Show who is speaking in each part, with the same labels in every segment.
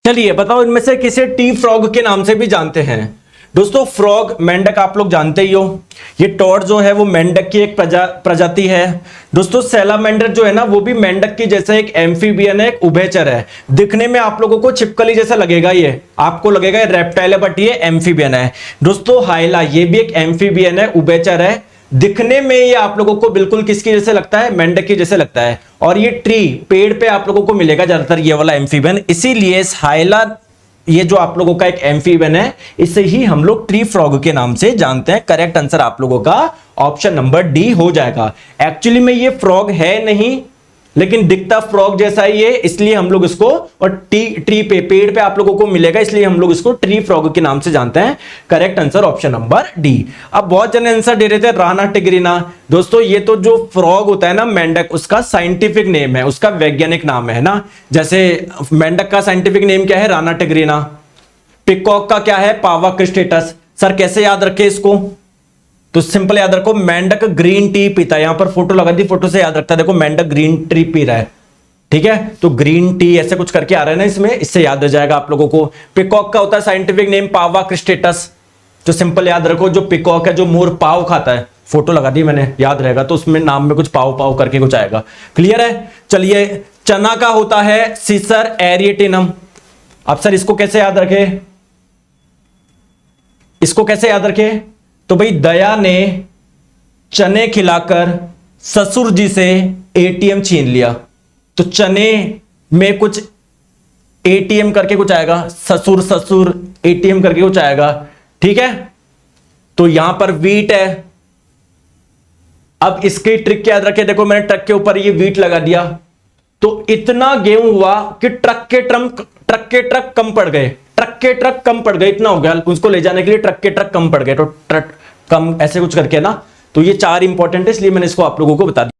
Speaker 1: चलिए बताओ इनमें से किसे टी फ्रॉग के नाम से भी जानते हैं। दोस्तों फ्रॉग मेंढक आप लोग जानते ही हो, ये टॉड जो है वो मेंढक की एक प्रजाति है। दोस्तों सैलामेंडर जो है ना वो भी मेंढक की जैसा एक एम्फीबियन है, एक उभयचर है। दिखने में आप लोगों को छिपकली जैसा लगेगा, ये आपको लगेगा ये रेप्टाइल है, बट ये एम्फीबियन है। दोस्तों हाइला ये भी एक एम्फीबियन है, उभयचर है। दिखने में ये आप लोगों को बिल्कुल किसकी जैसे लगता है, मेंढक की जैसे लगता है। और ये ट्री पेड़ पे आप लोगों को मिलेगा ज्यादातर ये वाला एम्फीबियन, इसीलिए हाइला ये जो आप लोगों का एक एम्फीबियन है इसे ही हम लोग ट्री फ्रॉग के नाम से जानते हैं। करेक्ट आंसर आप लोगों का ऑप्शन नंबर डी हो जाएगा। एक्चुअली में ये फ्रॉग है नहीं, लेकिन दिखता फ्रॉग जैसा ही है, इसलिए हम लोग इसको, और ट्री पे पेड़ पे आप लोगों को मिलेगा, इसलिए हम लोग इसको ट्री फ्रॉग के नाम से जानते हैं। Correct answer option number D. अब बहुत जने आंसर दे रहे थे राना टिग्रिना। दोस्तों ये तो जो फ्रॉग होता है ना मेंढक, उसका साइंटिफिक नेम है, उसका वैज्ञानिक नाम है ना। जैसे मेंढक का साइंटिफिक नेम क्या है, राना टिग्रिना। पिकॉक का क्या है, पावा क्रिस्टेटस। सर कैसे याद रखे इसको, तो सिंपल याद रखो, मेंढक ग्रीन टी पीता है। यहां पर फोटो लगा दी, फोटो से याद रखता है, देखो मेंढक ग्रीन टी पी रहा है, ठीक है। तो ग्रीन टी ऐसे कुछ करके आ रहा है ना इसमें, इससे याद हो जाएगा आप लोगों को। पिकॉक का होता है साइंटिफिक नेम पावा क्रिस्टेटस, जो सिंपल याद रखो, जो पिकॉक है जो मोर पाव खाता है, फोटो लगा दी मैंने, याद रहेगा। तो उसमें नाम में कुछ पाव पाव करके कुछ आएगा, क्लियर है। चलिए चना का होता है सीसर एरिएटिनम। अब सर इसको कैसे याद रखे, इसको कैसे याद रखे, तो भाई दया ने चने खिलाकर ससुर जी से एटीएम छीन लिया। तो चने में कुछ एटीएम करके कुछ आएगा, ससुर ससुर एटीएम करके कुछ आएगा, ठीक है। तो यहां पर वीट है। अब इसकी ट्रिक याद रखे, देखो मैंने ट्रक के ऊपर ये वीट लगा दिया, तो इतना गेहूं हुआ कि ट्रक के ट्रक कम पड़ गए, ट्रक के ट्रक कम पड़ गए, इतना हो गया उसको ले जाने के लिए, ट्रक के ट्रक कम पड़ गए, तो ट्रक कम ऐसे कुछ करके ना। तो ये चार इंपॉर्टेंट है, इसलिए मैंने इसको आप लोगों को बता दिया।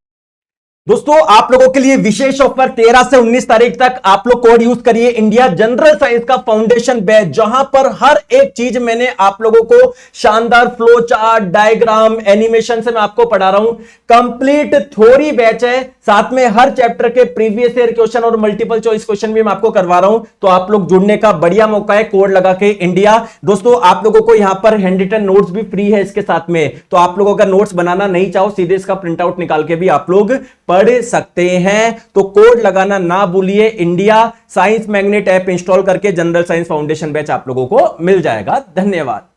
Speaker 1: दोस्तों आप लोगों के लिए विशेष ऑफर 13 से 19 तारीख तक आप लोग कोड यूज करिए इंडिया जनरल साइंस का फाउंडेशन बैच, जहां पर हर एक चीज मैंने आप लोगों को शानदार फ्लो चार्ट, डायग्राम, एनिमेशन से मैं आपको पढ़ा रहा हूं। कंप्लीट थ्योरी बैच है, साथ में हर चैप्टर के प्रीवियस ईयर क्वेश्चन और मल्टीपल चॉइस क्वेश्चन भी मैं आपको करवा रहा हूं। तो आप लोग जुड़ने का बढ़िया मौका है, कोड लगा के इंडिया। दोस्तों आप लोगों को यहां पर हैंड रिटन नोट्स भी फ्री है इसके साथ में, तो आप लोगों का नोट्स बनाना नहीं चाहो, सीधे इसका प्रिंट आउट निकाल के भी आप लोग पढ़ सकते हैं। तो कोड लगाना ना भूलिए, India science magnet app install करके जनरल साइंस फाउंडेशन बैच आप लोगों को मिल जाएगा। धन्यवाद।